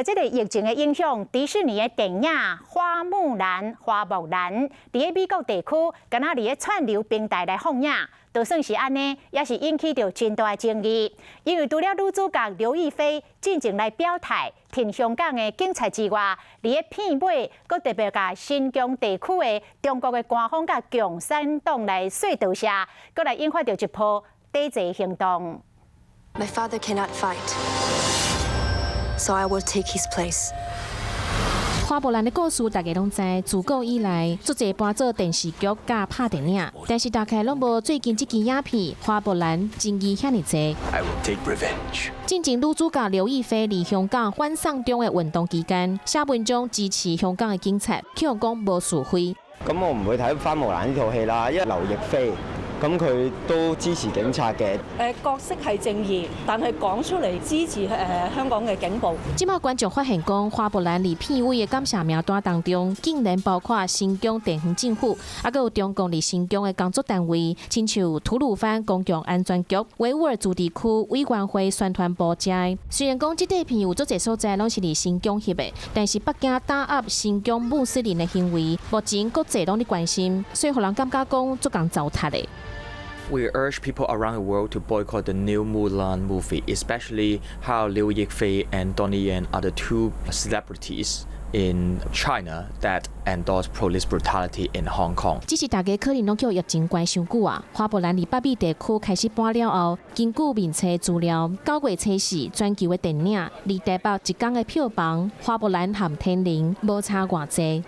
这个疫情的影响，迪士尼的电影《花木兰》伫美国地区，敢若伫串流平台来放映，就算是安尼，也是引起着真大的争议。因为除了女主角刘亦菲进前来表态挺香港的警察之外，伫片尾，佮特别甲新疆地区的中国的官方甲共产党来说道谢，佮来引发着一波抵制行动。My father cannot fight. So I will take his place. 花木兰的故事大家拢知，自古以来，足侪搬做电视剧甲拍电影，但是大概拢无最近这支影片《花木兰》争议遐尼济。I will take revenge. 进前女主角刘亦菲伫香港反送中的运动期間，寫文章支持香港嘅警察，強講無是非。咁我唔會睇《花木蘭》呢套戲啦，因為劉亦菲。咁佢都支持警察嘅。角色係正義，但係講出嚟支持香港嘅警暴。即馬觀眾發現講，花木蘭喺片尾嘅感謝名單當中，竟然包括新疆地方政府，還有中共喺新疆嘅工作單位，親像吐魯番公共安全局、維吾爾自治區委員會宣傳部在。雖然講這塊片有足儕所在攏是喺新疆翕嘅，但是北京打壓新疆穆斯林嘅行為，目前各界攏喺關心，所以互人感覺講足共糟蹋嘅。We urge people around the world to boycott the new Mulan movie, especially how Liu Yifei and Donnie Yen are the two celebrities in China that endorse police brutality in Hong Kong. 只是大家可能拢叫疫情關傷久啊。花木蘭喺北美地區開始播了後，根據面冊資料，9月初4全球嘅電影，離台北一天嘅票房，花木蘭和天靈無差偌濟。